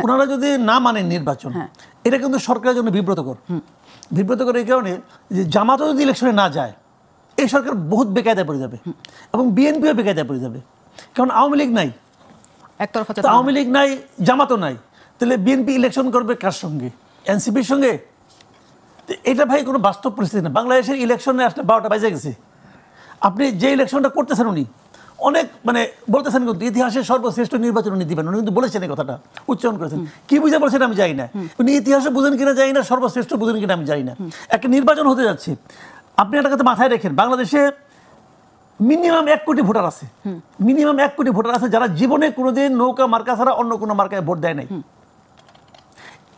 ওনারা যদি না মানেন নির্বাচন, এটা কিন্তু সরকারের জন্য বিব্রতকর। বিব্রতকর এই কারণে যে জামাতও যদি ইলেকশনে না যায়, এই সরকার বহুত বেকায়দায় পড়ে যাবে এবং বিএনপিও বেকায়দায় পড়ে যাবে। কারণ আওয়ামী লীগ নাই, আওয়ামী লীগ নাই, জামাতও নাই, তাহলে বিএনপি ইলেকশন করবে কার সঙ্গে? এনসিপির সঙ্গে? এটা ভাই কোনো বাস্তব পরিস্থিতি না। বাংলাদেশের ইলেকশনে আসলে 12টা বাজে গেছে। আপনি যে ইলেকশনটা করতেছেন উনি অনেক বলতেছেন কিন্তু ইতিহাসের সর্বশ্রেষ্ঠ নির্বাচন উনি দিবেন, উনি কিন্তু বলেছেন এই কথাটা, উচ্চারণ করেছেন। কি বুঝে বলছেন আমি জানি না, উনি ইতিহাসে বুঝেন কিনা জানি না, সর্বশ্রেষ্ঠ বুঝেন কিনা আমি জানি না। একটা নির্বাচন হতে যাচ্ছে, আপনি একটা কথা মাথায় রেখেন, বাংলাদেশে মিনিমাম 1 কোটি ভোটার আছে, মিনিমাম 1 কোটি ভোটার আছে যারা জীবনে কোনোদিন নৌকা মার্কা ছাড়া অন্য কোনো মার্কায় ভোট দেয় নাই।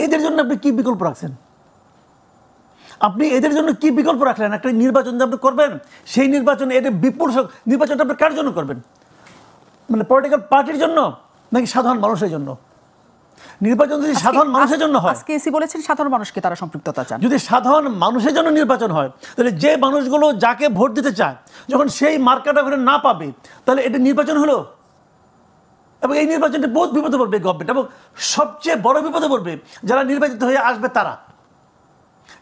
এদের জন্য আপনি কি বিকল্প রাখছেন? আপনি এদের জন্য কি বিকল্প রাখলেন? একটা নির্বাচন যে আপনি করবেন, সেই নির্বাচনে এটা বিপুল নির্বাচনটা আপনি কার জন্য করবেন? পলিটিক্যাল পার্টির জন্য নাকি সাধারণ মানুষের জন্য? নির্বাচন যদি সাধারণ মানুষের জন্য হয়, আজকে এসি বলেছেন সাধারণ মানুষকে তারা সম্পৃক্ততা চান। যদি সাধারণ মানুষের জন্য নির্বাচন হয়, তাহলে যে মানুষগুলো যাকে ভোট দিতে চায় যখন সেই মার্কাটা ওখানে না পাবে, তাহলে এটা নির্বাচন হলো? এবং এই নির্বাচনটা বহুত বিপদে পড়বে গভর্নমেন্ট, এবং সবচেয়ে বড় বিপদে পড়বে যারা নির্বাচিত হয়ে আসবে তারা।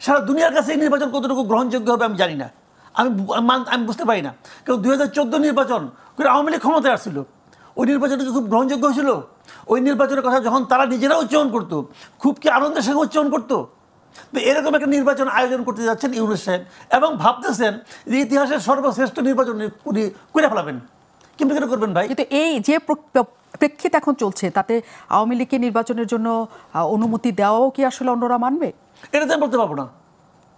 সারা দুনিয়ার কাছে এই নির্বাচন কতটুকু গ্রহণযোগ্য হবে আমি জানি না, আমি বুঝতে পারি না। কারণ 2014 নির্বাচন করে আওয়ামী লীগ ক্ষমতায় আসছিল, ওই নির্বাচনটা খুব গ্রহণযোগ্য হয়েছিল? ওই নির্বাচনের কথা যখন তারা নিজেরা উচ্চারণ করতো, খুব কি আনন্দের সঙ্গে উচ্চারণ করতো? তো এরকম একটা নির্বাচন আয়োজন করতে যাচ্ছেন ইউনূস সাহেব, এবং ভাবতেছেন যে ইতিহাসের সর্বশ্রেষ্ঠ নির্বাচন উনি করে ফেলাবেন। কিন্তু কেন করবেন ভাই? কিন্তু এই যে প্রেক্ষিত এখন চলছে, তাতে আওয়ামী লীগকে নির্বাচনের জন্য অনুমতি দেওয়াও কি আসলে অন্যরা মানবে? এটা তো আমি বলতে পারবো না।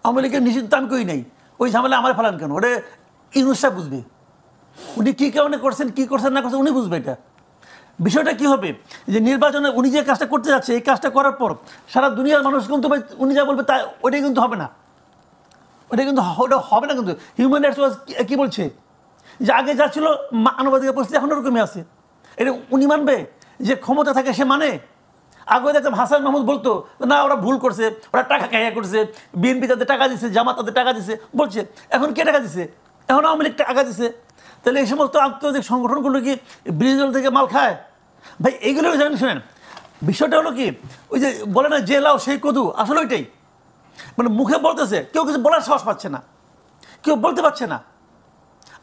আওয়ামী লীগের নিষিদ্ধ আমি কই নাই, ওই ঝামেলা আমার ফেলান কেন? ওটা ইউনূস সাহেব বুঝবে, উনি কী কারণে করছেন, কী করছেন না করছেন উনি বুঝবে। এটা বিষয়টা কি হবে যে নির্বাচনে উনি যে কাজটা করতে যাচ্ছে, এই কাজটা করার পর সারা দুনিয়ার মানুষ কিন্তু উনি যা বলবে তা ওইটাই কিন্তু হবে না, ওটা কিন্তু ওটা হবে না। কিন্তু হিউম্যান রাইটস ওয়াচ কি বলছে যে আগে যা ছিল মানবাধিকার পরিস্থিতি এখন ওরকমই আছে। এটা উনি মানবে? যে ক্ষমতা থাকে সে মানে? আগে দেখতাম হাসান মাহমুদ বলতো না ওরা ভুল করছে, ওরা টাকা খাইয়া করছে, বিএনপি তাদের টাকা দিচ্ছে, জামাত তাদের টাকা দিচ্ছে বলছে। এখন কে টাকা দিচ্ছে? এখন আওয়ামী লীগ টাকা দিচ্ছে। তাহলে এই সমস্ত আন্তর্জাতিক সংগঠনগুলো কি বিরোধী দল থেকে মাল খায়? ভাই এইগুলো জানেন, শোনেন বিষয়টা হলো কি, ওই যে বলে না যে লাও সেই কদু, আসলে ওইটাই। মুখে বলতেছে, কেউ কিছু বলার সাহস পাচ্ছে না, কেউ বলতে পারছে না।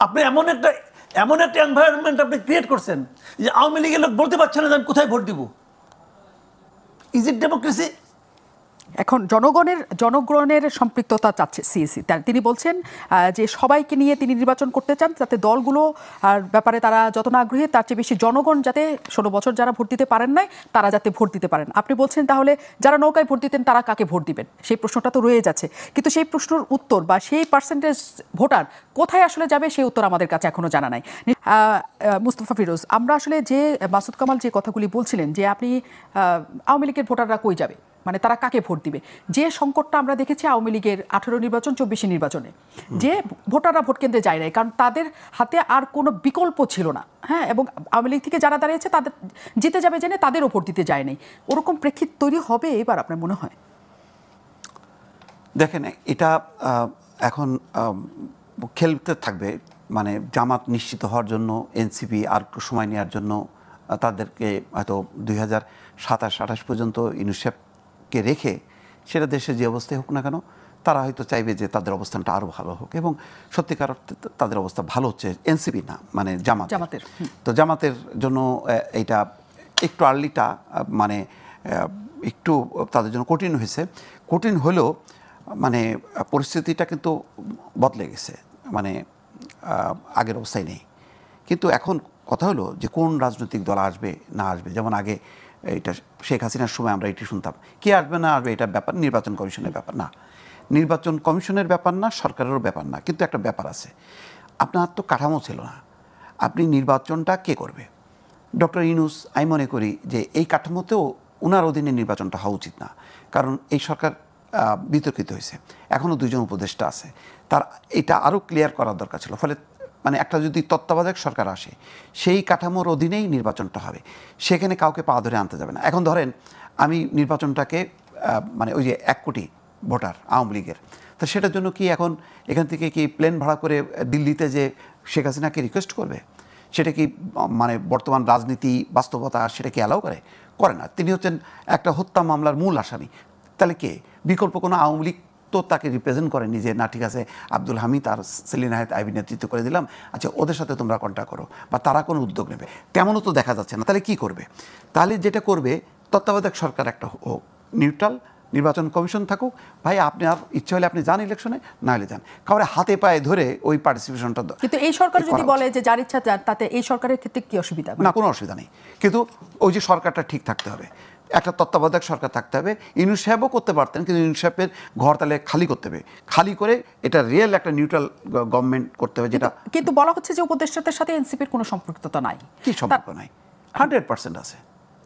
আপনি এমন একটা এনভায়রনমেন্ট আপনি ক্রিয়েট করছেন যে আওয়ামী লীগের লোক বলতে পারছে না যে আমি কোথায় ভোট দিব। Is it democracy? এখন জনগণের সম্পৃক্ততা চাচ্ছে সিইসি। তিনি বলছেন যে সবাইকে নিয়ে তিনি নির্বাচন করতে চান, যাতে দলগুলো আর ব্যাপারে তারা যত না আগ্রহী, তার চেয়ে বেশি জনগণ যাতে 16 বছর যারা ভোট দিতে পারেন নাই তারা যাতে ভোট দিতে পারেন। আপনি বলছেন তাহলে যারা নৌকায় ভোট দিতেন তারা কাকে ভোট দিবেন? সেই প্রশ্নটা তো রয়ে যাচ্ছে, কিন্তু সেই প্রশ্নের উত্তর বা সেই পার্সেন্টেজ ভোটার কোথায় আসলে যাবে সেই উত্তর আমাদের কাছে এখনো জানা নাই। মুস্তফা ফিরোজ, আমরা আসলে যে মাসুদ কামাল যে কথাগুলি বলছিলেন যে আপনি আওয়ামী লীগের ভোটাররা কই যাবে, তারা কাকে ভোট দিবে, যে সংকটটা আমরা দেখেছি আওয়ামী লীগের 18 নির্বাচন 24 নির্বাচনে, যে ভোটাররা ভোট কেন্দ্রে যায় নাই কারণ তাদের হাতে আর কোনো বিকল্প ছিল না। হ্যাঁ, এবং আওয়ামী লীগ থেকে যারা দাঁড়িয়েছে তাদের জিতে যাবে জেনে তাদেরও ভোট দিতে যায় নাই। ওরকম প্রেক্ষিত তৈরি হবে এবার আপনার মনে হয়? দেখেন, এটা এখন খেলতে থাকবে। জামাত নিশ্চিত হওয়ার জন্য এনসিপি আর একটু সময় নেওয়ার জন্য তাদেরকে হয়তো 2027-28 পর্যন্ত ইউনূস সাহেবকে রেখে সেটা দেশে যে অবস্থায় হোক না কেন, তারা হয়তো চাইবে যে তাদের অবস্থানটা আরও ভালো হোক। এবং সত্যিকার অর্থে তাদের অবস্থা ভালো হচ্ছে, এনসিপি না, জামাতের। তো জামাতের জন্য এইটা একটু আর্লিটা একটু তাদের জন্য কঠিন হয়েছে। কঠিন হলেও পরিস্থিতিটা কিন্তু বদলে গেছে, আগের অবস্থায় নেই। কিন্তু এখন কথা হলো যে কোন রাজনৈতিক দল আসবে না আসবে। যেমন আগে এটা শেখ হাসিনার সময় আমরা এটি শুনতাম, কে আসবে না আসবে এটা ব্যাপার নির্বাচন কমিশনের ব্যাপার না, নির্বাচন কমিশনের ব্যাপার না, সরকারেরও ব্যাপার না। কিন্তু একটা ব্যাপার আছে, আপনার তো কাঠামো ছিল না, আপনি নির্বাচনটা কে করবে? ডক্টর ইউনূস, আমি মনে করি যে এই কাঠামোতেও ওনার অধীনে নির্বাচনটা হওয়া উচিত না, কারণ এই সরকার বিতর্কিত হয়েছে, এখনও 2জন উপদেষ্টা আছে, তার এটা আরও ক্লিয়ার করার দরকার ছিল। ফলে একটা যদি তত্ত্বাবধায়ক সরকার আসে, সেই কাঠামোর অধীনেই নির্বাচনটা হবে, সেখানে কাউকে পা ধরে আনতে যাবে না। এখন ধরেন আমি নির্বাচনটাকে ওই যে 1 কোটি ভোটার আওয়ামী লীগের, তো সেটার জন্য কি এখন এখান থেকে কি প্লেন ভাড়া করে দিল্লিতে যে শেখ হাসিনাকে রিকোয়েস্ট করবে? সেটা কি বর্তমান রাজনীতি বাস্তবতা সেটা কি অ্যালাউ করে? করে না, তিনি হচ্ছেন একটা হত্যা মামলার মূল আসামি। তাহলে কে বিকল্প কোনো আওয়ামী লীগ তো তাকে রিপ্রেজেন্ট করেনি যে না ঠিক আছে আব্দুল হামিদ আর সেলিনা হায়াৎ আইবি নেতৃত্ব করে দিলাম, আচ্ছা ওদের সাথে তোমরা কন্ট্যাক্ট করো, বা তারা কোনো উদ্যোগ নেবে, তেমনও তো দেখা যাচ্ছে না। তাহলে কি করবে? তাহলে যেটা করবে, তত্ত্বাবধায়ক সরকার একটা হোক, নিউট্রাল নির্বাচন কমিশন থাকুক, ভাই আপনার ইচ্ছা হলে আপনি যান ইলেকশনে, না হলে যান, কাউরে হাতে পায়ে ধরে ওই পার্টিসিপেশনটা। কিন্তু এই সরকার যদি বলে যে যার ইচ্ছা যান, তাতে এই সরকারের ক্ষেত্রে কি অসুবিধা? না, কোনো অসুবিধা নেই, কিন্তু ওই যে সরকারটা ঠিক থাকতে হবে, একটা তত্ত্বাবধায়ক সরকার থাকতে হবে। ইউনূস সাহেবও করতে পারতেন, কিন্তু ইউনূস সাহেবের ঘর তাহলে খালি করতে হবে, খালি করে এটা রিয়েল একটা নিউট্রাল গভর্নমেন্ট করতে হবে। যেটা কিন্তু বলা হচ্ছে যে উপদেষ্টাদের সাথে এনসিপির কোনো সম্পৃক্ততা নাই। কি সম্পর্ক নাই? 100% আছে,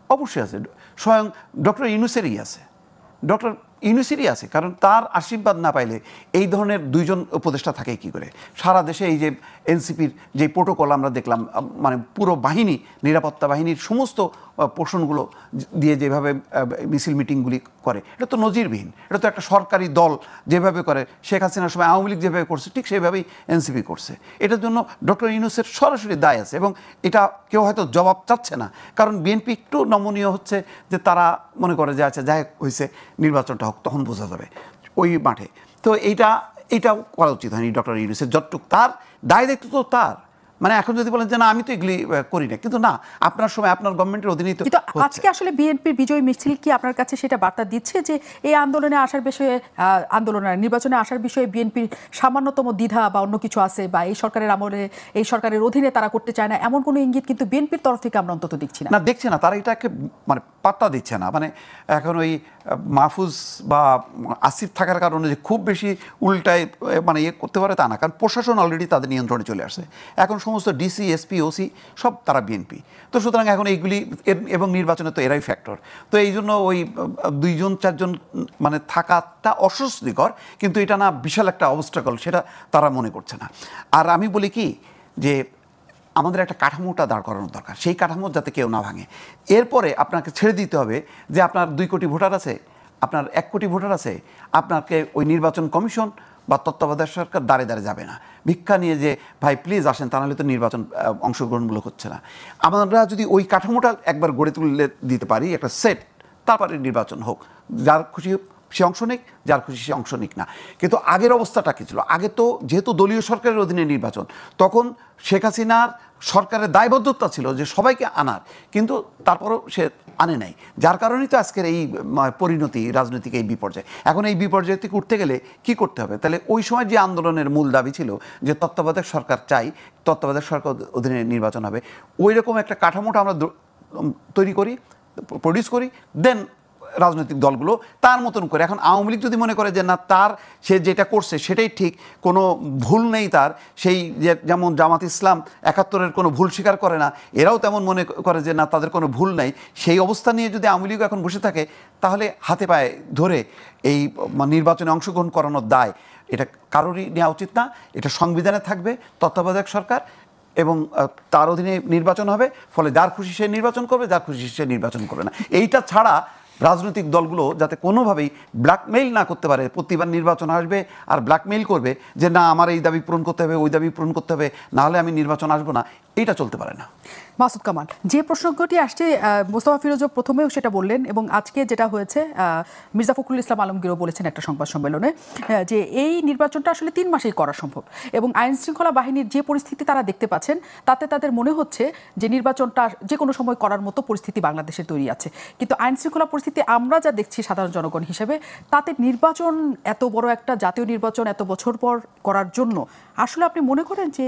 অবশ্যই আছে। স্বয়ং ডক্টর ইউনূসেরই আছে, ডক্টর ইউনূসেরই আছে, কারণ তার আশীর্বাদ না পাইলে এই ধরনের দুইজন উপদেষ্টা থাকে কি করে? সারা দেশে এই যে এনসিপির যে প্রোটোকল আমরা দেখলাম, মানে পুরো বাহিনী, নিরাপত্তা বাহিনীর সমস্ত পোর্শনগুলো দিয়ে যেভাবে মিছিল মিটিংগুলি করে, এটা তো নজিরবিহীন। এটা তো একটা সরকারি দল যেভাবে করে, শেখ হাসিনার সময় আওয়ামী লীগ যেভাবে করছে ঠিক সেভাবেই এনসিপি করছে। এটার জন্য ডক্টর ইউনূসের সরাসরি দায় আছে, এবং এটা কেউ হয়তো জবাব চাচ্ছে না, কারণ বিএনপি একটু নমনীয় হচ্ছে যে তারা মনে করে যে আচ্ছা যাই হয়েছে নির্বাচনটা হোক, তখন বোঝা যাবে ওই মাঠে। তো এইটাও করা উচিত হয়নি ডক্টর ইউনূসের। যতটুক তার দায় দায়িত্ব তো তার, মানে এখন যদি বলেন যে না আমি তো এগুলি করি না, কিন্তু না, আপনার সময় আপনার গভর্নমেন্টের অধীনেই তো। কিন্তু আজকে আসলে বিএনপির বিজয় মিছিল কি আপনার কাছে সেটা বার্তা দিচ্ছে যে এই আন্দোলনে আসার বিষয়ে, নির্বাচনে আসার বিষয়ে বিএনপির সামান্যতম দ্বিধা বা অন্য কিছু আছে, বা এই সরকারের আমলে এই সরকারের অধীনে তারা করতে চায় না, এমন কোনো ইঙ্গিত কিন্তু বিএনপির তরফ থেকে আমরা অন্তত দেখছি না। না, দেখছে না, তারা এটাকে মানে পাত্তা দিচ্ছে না। মানে এখন ওই মাহফুজ বা আসিফ থাকার কারণে যে খুব বেশি উল্টায় মানে ইয়ে করতে পারে তা না, কারণ প্রশাসন অলরেডি তাদের নিয়ন্ত্রণে চলে আসছে। এখন সমস্ত ডিসি, এসপি, ওসি সব তারা বিএনপি। তো সুতরাং এখন এইগুলি এবং নির্বাচনে তো এরাই ফ্যাক্টর। তো এই জন্য ওই 2-4 মানে থাকাটা অস্বস্তিকর, কিন্তু এটা না বিশাল একটা অবস্ট্রাকল, সেটা তারা মনে করছে না। আর আমি বলি কি যে আমাদের একটা কাঠামোটা দাঁড় করানোর দরকার, সেই কাঠামো যাতে কেউ না ভাঙে। এরপরে আপনাকে ছেড়ে দিতে হবে যে আপনার 2 কোটি ভোটার আছে, আপনার 1 কোটি ভোটার আছে, আপনাকে ওই নির্বাচন কমিশন বা তত্ত্বাবধায়ক সরকার দাঁড়ে দাঁড়ে যাবে না ভিক্ষা নিয়ে যে ভাই প্লিজ আসেন, তা নাহলে তো নির্বাচন অংশগ্রহণমূলক হচ্ছে না। আমরা যদি ওই কাঠামোটা একবার গড়ে তুলে দিতে পারি, একটা সেট, তারপরে নির্বাচন হোক, যার খুশি সে অংশ নিক, যার খুশি সে অংশ নিক না। কিন্তু আগের অবস্থাটা কী ছিল? আগে তো যেহেতু দলীয় সরকারের অধীনে নির্বাচন, তখন শেখ হাসিনার সরকারের দায়বদ্ধতা ছিল যে সবাইকে আনার, কিন্তু তারপরও সে আনে নাই, যার কারণেই তো আজকের এই পরিণতি, রাজনৈতিক এই বিপর্যয়। এখন এই বিপর্যয় থেকে উঠতে গেলে কি করতে হবে? তাহলে ওই সময় যে আন্দোলনের মূল দাবি ছিল যে তত্ত্বাবধায়ক সরকার চাই, তত্ত্বাবধায়ক সরকার অধীনে নির্বাচন হবে, ওই রকম একটা কাঠামোটা আমরা তৈরি করি, প্রডিউস করি, দেন রাজনৈতিক দলগুলো তার মতন করে। এখন আওয়ামী লীগ যদি মনে করে যে না তার সে যেটা করছে সেটাই ঠিক, কোনো ভুল নেই তার, সেই যেমন জামাত ইসলাম 71-এর কোনো ভুল স্বীকার করে না, এরাও তেমন মনে করে যে না তাদের কোনো ভুল নাই, সেই অবস্থা নিয়ে যদি আওয়ামী লীগ এখন বসে থাকে, তাহলে হাতে পায়ে ধরে এই নির্বাচনে অংশগ্রহণ করানোর দায় এটা কারোরই নেওয়া উচিত না। এটা সংবিধানে থাকবে, তত্ত্বাবধায়ক সরকার এবং তার অধীনে নির্বাচন হবে, ফলে যার খুশি সে নির্বাচন করবে, যার খুশি সে নির্বাচন করবে না। এইটা ছাড়া রাজনৈতিক দলগুলো যাতে কোনোভাবেই ব্ল্যাকমেইল না করতে পারে, প্রতিবার নির্বাচন আসবে আর ব্ল্যাকমেইল করবে যে না আমার এই দাবি পূরণ করতে হবে, ওই দাবি পূরণ করতে হবে, না হলে আমি নির্বাচন আসবো না, এইটা চলতে পারে না। মাসুদ কামাল, যে প্রসঙ্গটি আসছে মোস্তফা ফিরোজও প্রথমেও সেটা বললেন, এবং আজকে যেটা হয়েছে মির্জা ফখরুল ইসলাম আলমগীরও বলেছেন একটা সংবাদ সম্মেলনে যে এই নির্বাচনটা আসলে 3 মাসেই করা সম্ভব, এবং আইন শৃঙ্খলা বাহিনীর যে পরিস্থিতি তারা দেখতে পাচ্ছেন তাতে তাদের মনে হচ্ছে যে নির্বাচনটা যে কোনো সময় করার মতো পরিস্থিতি বাংলাদেশে তৈরি আছে। কিন্তু আইন শৃঙ্খলা পরিস্থিতি আমরা যা দেখছি সাধারণ জনগণ হিসেবে, তাতে নির্বাচন, এত বড় একটা জাতীয় নির্বাচন এত বছর পর করার জন্য আসলে আপনি মনে করেন যে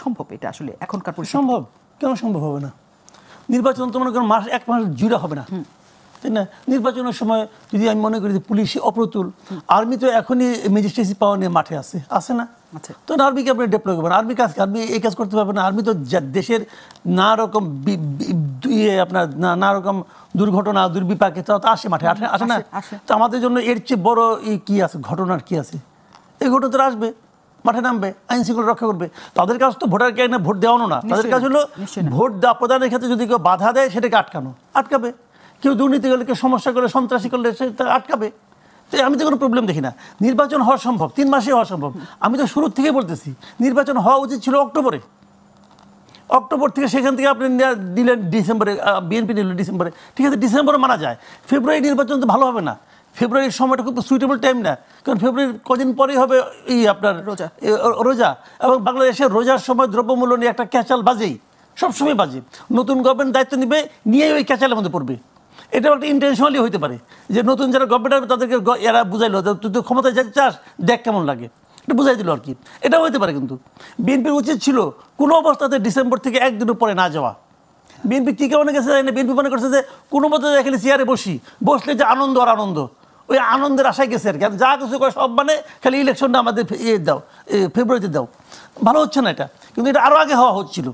সম্ভব? এটা আসলে এখনকার পরিস্থিতি সম্ভব? কেন সম্ভব হবে না? নির্বাচন তো মনে করেন 1 মাস জুড়ে হবে না, তাই না? নির্বাচনের সময় যদি আমি মনে করি যে পুলিশ অপ্রতুল, আর্মি তো এখনই ম্যাজিস্ট্রেসি পাওয়ার নিয়ে মাঠে আছে না? তো আর্মিকে আপনি ডেপ্লয় করবেন, আর্মি এই কাজ করতে পারবে না। আর্মি তো দেশের না রকম আপনার না রকম দুর্ঘটনা, দুর্বিপাকে তো আসে মাঠে, আসে না? তো আমাদের জন্য এর চেয়ে বড় কি আছে, ঘটনার কি আছে? এই ঘটনা তো আসবে, মাঠে নামবে, আইন শৃঙ্খলা রক্ষা করবে। তাদের কাজ তো ভোটার কে ভোট দেওয়ানো না, তাদের কাজ হলো ভোট প্রদানের ক্ষেত্রে যদি কেউ বাধা দেয় সেটাকে আটকাবে। কেউ দুর্নীতি করলে, কেউ সমস্যা করলে, সন্ত্রাসী করলে সেটা আটকাবে। তো আমি তো কোনো প্রবলেম দেখি না। নির্বাচন হওয়া সম্ভব, 3 মাসে হওয়া সম্ভব। আমি তো শুরুর থেকেই বলতেছি নির্বাচন হওয়া উচিত ছিল অক্টোবরে। অক্টোবর থেকে সেখান থেকে আপনি দিলেন ডিসেম্বরে, বিএনপি নিল ডিসেম্বরে, ঠিক আছে ডিসেম্বরে মানা যায়, ফেব্রুয়ারি নির্বাচন তো ভালো হবে না, ফেব্রুয়ারির সময়টা খুব সুইটেবল টাইম না, কারণ ফেব্রুয়ারির কদিন পরেই হবে আপনার রোজা, এবং বাংলাদেশের রোজার সময় দ্রব্যমূল্য নিয়ে একটা ক্যাচাল বাজেই, সবসময় বাজে, নতুন গভর্নমেন্ট দায়িত্ব নিবে নিয়ে ওই ক্যাচালের মধ্যে পড়বে। এটাও একটা ইন্টেনশনালি হইতে পারে যে নতুন যারা গভর্নমেন্ট হবে তাদেরকে এরা বুঝাইলো তুই তো ক্ষমতায় যেতে চাস, দেখ কেমন লাগে, এটা বুঝাই দিল আর কি। এটাও হতে পারে, কিন্তু বিএনপির উচিত ছিল কোনো অবস্থাতে ডিসেম্বর থেকে একদিনের পরে না যাওয়া। বিএনপি কী কারণে গেছে জানি না, বিএনপি মনে করছে যে কোনো মতো এখানে চেয়ারে বসলে যে আনন্দ আর আনন্দ, ওই আনন্দের আশায় গেছে আর কি, যা কিছু করে সব মানে খালি ইলেকশনটা আমাদের দাও, ফেব্রুয়ারিতে দাও, ভালো হচ্ছে না এটা, কিন্তু এটা আরও আগে হওয়া হচ্ছিল।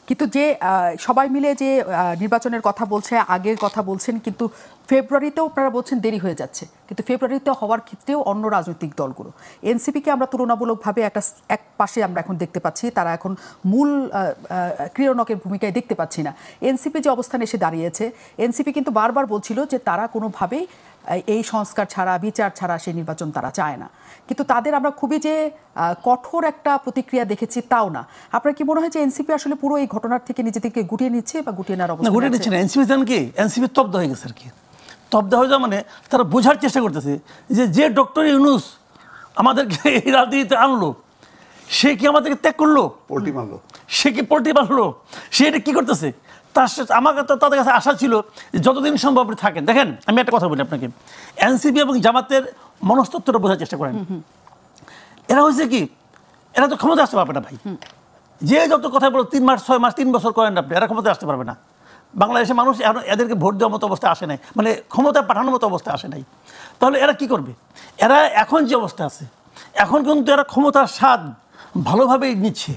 কিন্তু যে সবাই মিলে যে নির্বাচনের কথা বলছে, আগের কথা বলছেন, কিন্তু ফেব্রুয়ারিতেও আপনারা বলছেন দেরি হয়ে যাচ্ছে, কিন্তু ফেব্রুয়ারিতে হওয়ার ক্ষেত্রেও অন্য রাজনৈতিক দলগুলো, এনসিপিকে আমরা তুলনামূলকভাবে এক পাশে আমরা এখন দেখতে পাচ্ছি, তারা এখন মূল ক্রীড়নকের ভূমিকায় দেখতে পাচ্ছি না। এনসিপি যে অবস্থানে এসে দাঁড়িয়েছে, এনসিপি কিন্তু বারবার বলছিল যে তারা কোনোভাবেই এই সংস্কার ছাড়া, বিচার ছাড়া সেই নির্বাচন তারা চায় না, কিন্তু তাদের আমরা খুবই যে কঠোর একটা প্রতিক্রিয়া দেখেছি তাও না। আপনার কি মনে হয় যে এনসিপি আসলে পুরো এই ঘটনার থেকে নিজেদেরকে গুটিয়ে নিচ্ছে বা গুটিয়ে নেওয়ার অবস্থা? গুটিয়ে নিচ্ছে না, এনসিপি জানেন কি, এনসিপি তব্দ হয়ে গেছে আর কি। তব্দ হয়ে যাওয়া মানে তারা বোঝার চেষ্টা করতেছে যে ডক্টর ইউনূস আমাদেরকে এই রাজনীতিতে আনলো, সে কি আমাদেরকে ত্যাগ করলো, পোল্ট্রি মারলো, সে কি পোল্ট্রি মারলো, সে এটা কী করতেছে। আমার তাদের কাছে আশা ছিল যতদিন সম্ভব আপনি থাকেন। দেখেন আমি একটা কথা বলি আপনাকে, এনসিপি এবং জামাতের মনস্তত্ত্বটা বোঝার চেষ্টা করেন। এরা হয়েছে কি, এরা তো ক্ষমতা আসতে পারবে না ভাই, যে যত কথা বলো 3 মাস 6 মাস 3 বছর করেন আপনি, এরা ক্ষমতা আসতে পারবে না। বাংলাদেশের মানুষ এখন এদেরকে ভোট দেওয়ার মতো অবস্থা আসে নাই, মানে ক্ষমতা পাঠানোর মতো অবস্থা আসে নাই। তাহলে এরা কি করবে? এরা এখন যে অবস্থা আছে, এখন কিন্তু এরা ক্ষমতার স্বাদ ভালোভাবেই নিচ্ছে।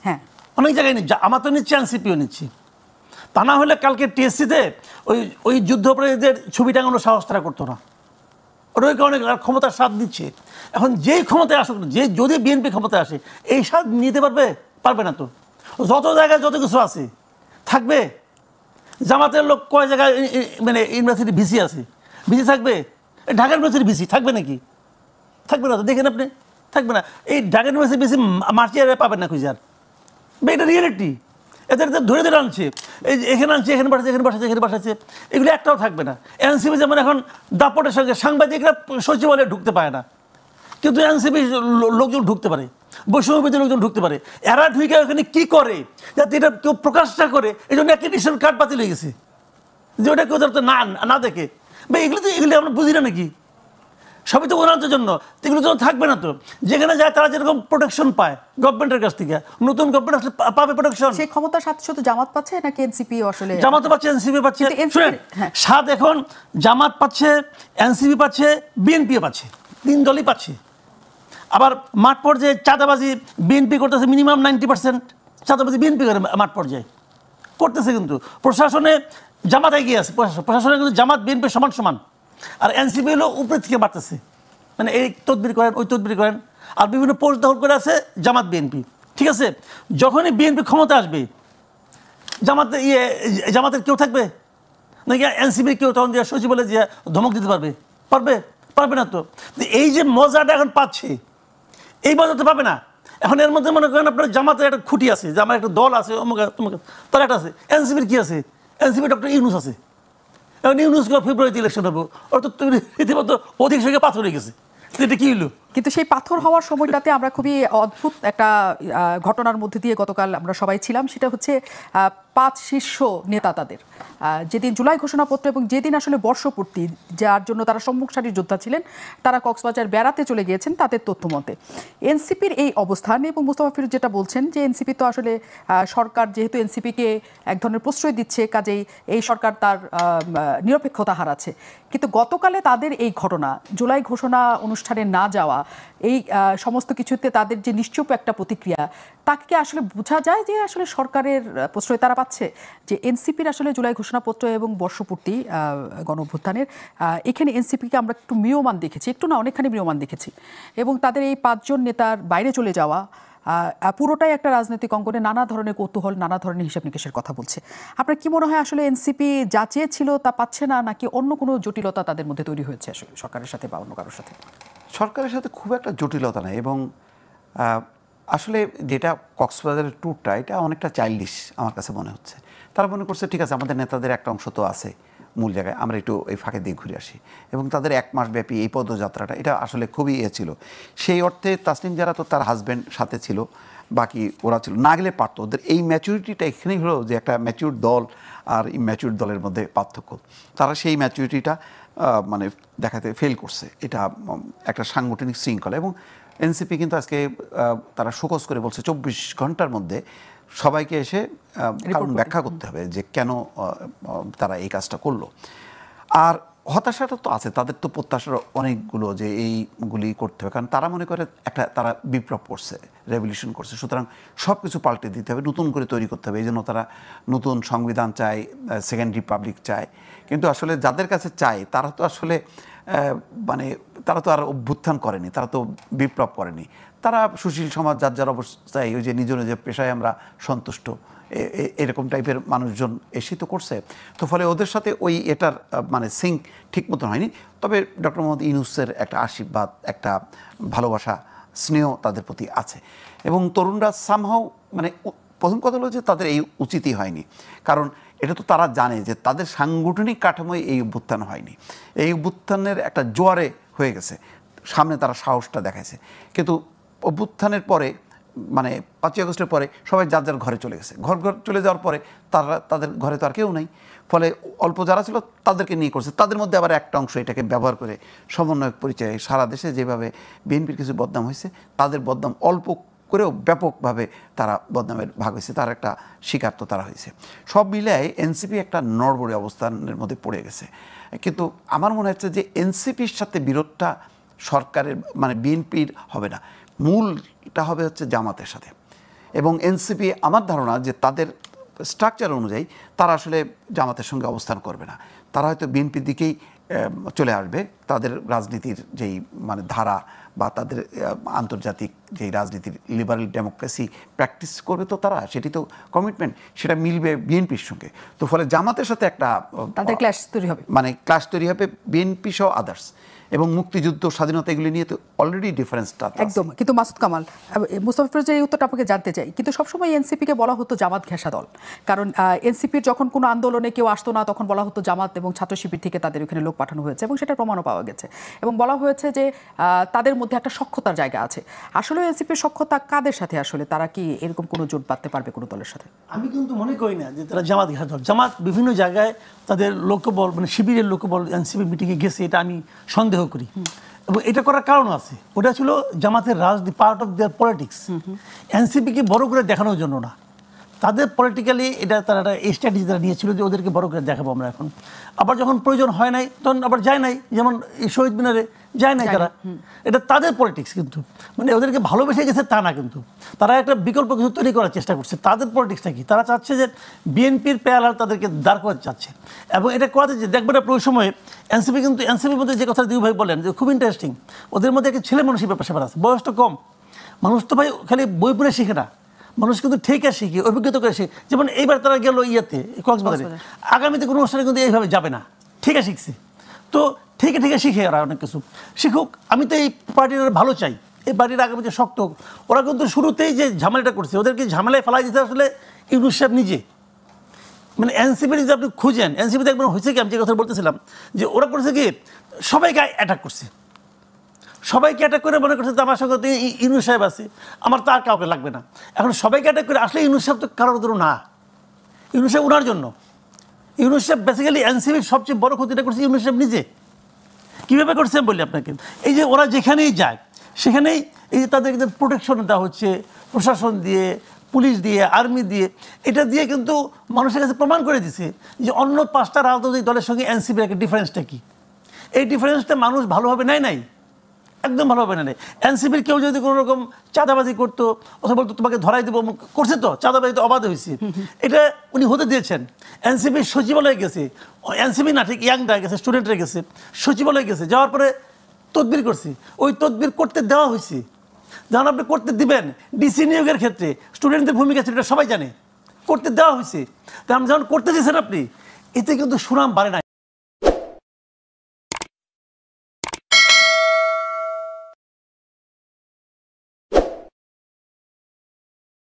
হ্যাঁ, অনেক জায়গায় নিচ্ছে, আমার তো নিচ্ছে, এনসিপিও নিচ্ছি। তা না হলে কালকে টিএসসিতে ওই যুদ্ধাপরাধীদের ছবি টাঙানোর সাহস তারা করতো না। ওই কারণে ক্ষমতার স্বাদ দিচ্ছে। এখন যেই ক্ষমতায় আসুক, যদি বিএনপি ক্ষমতায় আসে, এই স্বাদ নিতে পারবে না তো। যত জায়গায় যত কিছু আছে থাকবে। জামাতের লোক কয় জায়গায় মানে ইউনিভার্সিটি ভিসি আছে, ভিসি থাকবে। ঢাকা ইউনিভার্সিটি ভিসি থাকবে নাকি? থাকবে না তো, দেখেন আপনি, থাকবে না। এই ঢাকা ইউনিভার্সিটি ভিসি মার্চিয়ারে পাবেন না খুঁজে আর, এটা রিয়েলিটি। এদের ধরে ধরে আনছে, এই এখানে আনছে, এখানে পাঠাচ্ছে, এখানে পাঠাচ্ছে, এগুলো একটাও থাকবে না। এনসিপি যেমন এখন দাপটের সঙ্গে সাংবাদিকরা সচিবালয়ে ঢুকতে পারে না, কিন্তু এনসিপি লোকজন ঢুকতে পারে, বৈষম্যবিরোধী লোকজন ঢুকতে পারে। এরা ঢুকে ওখানে কি করে যাতে এটা কেউ প্রকাশ না করে, এই জন্য অ্যাক্রেডিটেশন কার্ড বাতিল হয়ে গেছে, যে ওটা কেউ যাতে না দেখে। ভাই এগুলো আমরা বুঝি না নাকি? সবই তো উন্নয়নের জন্য, এগুলো তো থাকবে না তো। যেখানে যায় তারা যেরকম প্রোটেকশন পায় গভর্নমেন্টের কাছ থেকে, নতুন গভর্নমেন্ট আসলে পাবে প্রোটেকশন। সেই ক্ষমতার সাথে শুধু জামাত পাচ্ছে নাকি এনসিপি? আসলে জামাতও পাচ্ছে, এনসিপি পাচ্ছে। সাত এখন জামাত পাচ্ছে, এনসিপি পাচ্ছে, বিএনপিও পাচ্ছে, 3 দলই পাচ্ছে। আবার মাঠ পর্যায়ে চাঁদাবাজি বিএনপি করতেছে, মিনিমাম 90% চাঁদাবাজি বিএনপি করে মাঠ পর্যায়ে করতেছে, কিন্তু প্রশাসনে জামাত এগিয়ে আছে। প্রশাসনে কিন্তু জামাত বিএনপি সমান। আর এনসিপি হলো উপরে থেকে বাড়তেছে, মানে এই তদবির করেন, ওই তদবির করেন, আর বিভিন্ন পোস্ট দখল করে আছে জামাত বিএনপি। ঠিক আছে, যখনই বিএনপি ক্ষমতা আসবে, জামাতের কেউ থাকবে নাকি এনসিপির কেউ তখন দিয়ে সচিবালয়ে যে ধমক দিতে পারবে না তো। এই যে মজাটা এখন পাচ্ছে, এই মজা তো পাবে না। এখন এর মধ্যে মনে করেন আপনার জামাতের একটা খুঁটি আছে, যে আমার একটা দল আছে, তার একটা আছে। এনসিপির কি আছে? এনসিপি ডক্টর ইউনূস আছে। এখন ইউনূস ফেব্রুয়ারিতে ইলেকশন হবে, ওর তো রীতিমতো অধিক সংখ্যা পাথর হয়ে গেছে। এটা কি হলো? কিন্তু সেই পাথর হওয়ার সময়টাতে আমরা খুবই অদ্ভুত একটা ঘটনার মধ্যে দিয়ে গতকাল আমরা সবাই ছিলাম। সেটা হচ্ছে 5 শীর্ষ নেতা তাদের যেদিন জুলাই ঘোষণাপত্র এবং যেদিন আসলে বর্ষপূর্তি, যার জন্য তারা সম্মুখ সারির যোদ্ধা ছিলেন, তারা কক্সবাজার বেড়াতে চলে গিয়েছেন তাদের তথ্য মতে। এনসিপির এই অবস্থান এবং মোস্তফা ফিরোজ যেটা বলছেন যে এনসিপি তো আসলে সরকার যেহেতু এনসিপিকে এক ধরনের প্রশ্রয় দিচ্ছে, কাজেই এই সরকার তার নিরপেক্ষতা হারাচ্ছে। কিন্তু গতকালে তাদের এই ঘটনা, জুলাই ঘোষণা অনুষ্ঠানে না যাওয়া, এই সমস্ত কিছুতে তাদের যে নিশ্চুপ একটা প্রতিক্রিয়া, তাকে আসলে বোঝা যায় যে আসলে সরকারের প্রশ্রয় তারা পাচ্ছে। যে এনসিপির আসলে জুলাই ঘোষণাপত্র এবং বর্ষপূর্তি গণঅভ্যুত্থানের, এখানে এনসিপিকে আমরা একটু ম্রিয়মান দেখেছি, একটু না অনেকখানি ম্রিয়মান দেখেছি। এবং তাদের এই 5 জন নেতার বাইরে চলে যাওয়া, পুরোটাই একটা রাজনৈতিক অঙ্গনে নানা ধরনের কৌতূহল, নানা ধরনের হিসাব নিকেশের কথা বলছে। আপনার কি মনে হয় আসলে এনসিপি যা চেয়েছিল তা পাচ্ছে না, নাকি অন্য কোনো জটিলতা তাদের মধ্যে তৈরি হয়েছে আসলে সরকারের সাথে বা অন্য কারোর সাথে? সরকারের সাথে খুব একটা জটিলতা নাই, এবং আসলে যেটা কক্সবাজারের ট্যুরটা এটা অনেকটা চাইল্ডিশ আমার কাছে মনে হচ্ছে। তারা মনে করছে ঠিক আছে আমাদের নেতাদের একটা অংশ তো আছে মূল জায়গায়, আমরা একটু এই ফাঁকে দিয়ে ঘুরে আসি। এবং তাদের 1 মাস ব্যাপী এই পদযাত্রাটা এটা আসলে খুবই ছিল। সেই অর্থে তাসনিম যারা তো তার হাজব্যান্ড সাথে ছিল, বাকি ওরা ছিল, না গেলে পারতো। ওদের এই ম্যাচুরিটিটা এখানেই হলো যে একটা ম্যাচিউর দল আর ইম্যাচিউর দলের মধ্যে পার্থক্য। তারা সেই ম্যাচুরিটিটা মানে দেখাতে ফেল করছে। এটা একটা সাংগঠনিক শৃঙ্খলা। এবং এনসিপি কিন্তু আজকে তারা শোকজ করে বলছে 24 ঘন্টার মধ্যে সবাইকে এসে কারণ ব্যাখ্যা করতে হবে যে কেন তারা এই কাজটা করলো। আর হতাশাটা তো আছে, তাদের তো প্রত্যাশার অনেকগুলো যে এইগুলি করতে হবে, কারণ তারা মনে করে একটা তারা বিপ্লব করছে, রেভলিউশন করছে, সুতরাং সব কিছু পাল্টে দিতে হবে, নতুন করে তৈরি করতে হবে। এই জন্য তারা নতুন সংবিধান চায়, সেকেন্ড রিপাবলিক চায়। কিন্তু আসলে যাদের কাছে চায় তারা তো আসলে মানে তারা তো আর অভ্যুত্থান করেনি, তারা তো বিপ্লব করেনি। তারা সুশীল সমাজ যার যার অবস্থায় ওই যে নিজ নিজ পেশায় আমরা সন্তুষ্ট এরকম টাইপের মানুষজন এসে তো করছে। তো ফলে ওদের সাথে ওই এটার মানে সিঙ্ক ঠিক মতন হয়নি। তবে ডক্টর মোহাম্মদ ইউনূসের একটা আশীর্বাদ, একটা ভালোবাসা, স্নেহ তাদের প্রতি আছে। এবং তরুণরা সামহাও মানে প্রথম কথা হলো যে তাদের এই উচিতই হয়নি, কারণ এটা তো তারা জানে যে তাদের সাংগঠনিক কাঠামোয় এই অভ্যুত্থান হয়নি। এই অভ্যুত্থানের একটা জোয়ারে হয়ে গেছে, সামনে তারা সাহসটা দেখাইছে। কিন্তু অভ্যুত্থানের পরে মানে 5ই আগস্টের পরে সবাই যার যার ঘরে চলে গেছে। ঘর চলে যাওয়ার পরে তাদের ঘরে তো আর কেউ নাই। ফলে অল্প যারা ছিল তাদেরকে নিয়ে করছে। তাদের মধ্যে আবার একটা অংশ এটাকে ব্যবহার করে সমন্বয়ক পরিচয়ে সারা দেশে যেভাবে বিএনপির কিছু বদনাম হয়েছে, তাদের বদনাম অল্প করেও ব্যাপকভাবে তারা বদনামের ভাগ হয়েছে, তার একটা শিকার তো তারা হয়েছে। সব মিলায় এনসিপি একটা নড়বড়ে অবস্থানের মধ্যে পড়ে গেছে। কিন্তু আমার মনে হচ্ছে যে এনসিপির সাথে বিরোধটা সরকারের মানে বিএনপির হবে না, মূলটা হবে হচ্ছে জামাতের সাথে। এবং এনসিপি আমার ধারণা যে তাদের স্ট্রাকচার অনুযায়ী তারা আসলে জামাতের সঙ্গে অবস্থান করবে না, তারা হয়তো বিএনপির দিকেই চলে আসবে। তাদের রাজনীতির যেই মানে ধারা বা তাদের আন্তর্জাতিক যেই রাজনীতির লিবারেল ডেমোক্রেসি প্র্যাকটিস করবে তো তারা, সেটি তো কমিটমেন্ট, সেটা মিলবে বিএনপির সঙ্গে। তো ফলে জামাতের সাথে একটা তাদের ক্ল্যাশ তৈরি হবে, মানে ক্লাশ তৈরি হবে বিএনপি সহ আদার্স। এবং মুক্তিযুদ্ধ, স্বাধীনতা এগুলি নিয়ে তো অলরেডি ডিফারেন্সটা একদম। কিন্তু মাসুদ কামাল, মুস্তাফা ফিরোজের এই উত্তরটা আপনাকে জানতে চাই। কিন্তু সবসময় এনসিপিকে বলা হতো জামাত ঘেঁষা দল, কারণ এনসিপির যখন কোনো আন্দোলনে কেউ আসতো না তখন বলা হতো জামাত এবং ছাত্র শিবির থেকে তাদের ওখানে লোক পাঠানো হয়েছে, এবং সেটার প্রমাণও পাওয়া গেছে। এবং বলা হয়েছে যে তাদের মধ্যে একটা সখ্যতার জায়গা আছে। আসলে এনসিপির সখ্যতা কাদের সাথে? আসলে তারা কি এরকম কোনো জোট বাঁধতে পারবে কোনো দলের সাথে? আমি কিন্তু মনে করি না যে তারা জামাত ঘেঁষা দল। জামাত বিভিন্ন জায়গায় তাদের লোকবল মানে শিবিরের লোকবল এনসিপি মিটিংয়ে গেছে, এটা আমি সন্দেহ করি। এবং এটা করার কারণ আছে, ওটা ছিল জামাতের রাজনীতি, পার্ট অফ দেয়ার পলিটিক্স। এনসিপিকে বড় করে দেখানোর জন্য না, তাদের পলিটিক্যালি এটা তারা একটা স্ট্র্যাটেজি তারা নিয়েছিল যে ওদেরকে বড় করে দেখাবো আমরা এখন। আবার যখন প্রয়োজন হয় নাই তখন আবার যায় নাই, যেমন শহীদ মিনারে যায় নাই তারা। এটা তাদের পলিটিক্স, কিন্তু মানে ওদেরকে ভালোবেসে গেছে তা না, কিন্তু তারা একটা বিকল্প কিছু তৈরি করার চেষ্টা করছে। তাদের পলিটিক্সটা কি, তারা চাচ্ছে যে বিএনপির প্যারালাল তাদেরকে দাঁড় করাতে চাচ্ছে। এবং এটা করাতে যে দেখবেন ওই সময়ে এনসিপি কিন্তু এনসিপির মধ্যে যে কথা দুই ভাই বলেন যে খুব ইন্টারেস্টিং, ওদের মধ্যে একটা ছেলে মানুষের ব্যাপার আছে, বয়স তো কম। মানুষ তো ভাই খালি বই পড়ে শিখে না, মানুষ কিন্তু ঠিকই শিখে, অভিজ্ঞতা করে শিখে। যেমন এইবার তারা গেল ইয়েতে কক্সবাজারে, আগামীতে কোনো অনুষ্ঠানে কিন্তু এইভাবে যাবে না, ঠিকই শিখছে। তো ঠিকই শিখে ওরা অনেক কিছু শিখুক। আমি তো এই পার্টির ভালো চাই, এই পার্টির আগামীতে শক্ত হোক। ওরা কিন্তু শুরুতেই যে ঝামেলাটা করছে, ওদেরকে ঝামেলায় ফেলাই দিতে আসলে ইউনূস সাহেব নিজে। মানে এনসিপির যদি আপনি খুঁজেন, এনসিপিতে একবার হয়েছে কি, আমি যে কথা বলতেছিলাম যে ওরা করছে কি সবাইকে অ্যাটাক করছে, সবাইকে অ্যাটাক করে মনে করছে যে আমার সঙ্গে তো ইউনূস সাহেব আছে, আমার তো আর কাউকে লাগবে না। এখন সবাইকে অ্যাটাক করে আসলে ইউনূস সাহেব তো কারোর ধরো না, ইউনূস সাহেব ওনার জন্য। ইউনূস সাহেব বেসিক্যালি এনসিপির সবচেয়ে বড় ক্ষতিটা করছে ইউনূস সাহেব নিজে। কীভাবে করছে বলি আপনাকে, এই যে ওরা যেখানেই যায় সেখানেই এই যে তাদেরকে প্রোটেকশন দেওয়া হচ্ছে প্রশাসন দিয়ে, পুলিশ দিয়ে, আর্মি দিয়ে, এটা দিয়ে কিন্তু মানুষের কাছে প্রমাণ করে দিছে যে অন্য 5টা রাজনৈতিক দলের সঙ্গে এনসিপির একটা ডিফারেন্সটা কী। এই ডিফারেন্সটা মানুষ ভালোভাবে নাই, একদম ভালোভাবে নেয়। এনসিপির কেউ যদি কোনো রকম চাঁদাবাজি করতো অথবা বলতো তোমাকে ধরাই দেবো, করছে তো চাঁদাবাজি তো অবাধ হয়েছে, এটা উনি হতে দিয়েছেন। এনসিপির সচিবালয়ে গেছে, এনসিপি না ঠিক ইয়াংরা গেছে, স্টুডেন্টরা গেছে, সচিবালয়ে গেছে, যাওয়ার পরে তদবির করছে, ওই তদবির করতে দেওয়া হয়েছে। যখন আপনি করতে দিবেন ডিসি নিয়োগের ক্ষেত্রে স্টুডেন্টদের ভূমিকা ছিল, এটা সবাই জানে, করতে দেওয়া হয়েছে। কারণ যখন করতে দিয়েছেন আপনি, এতে কিন্তু সুনাম বাড়ে না।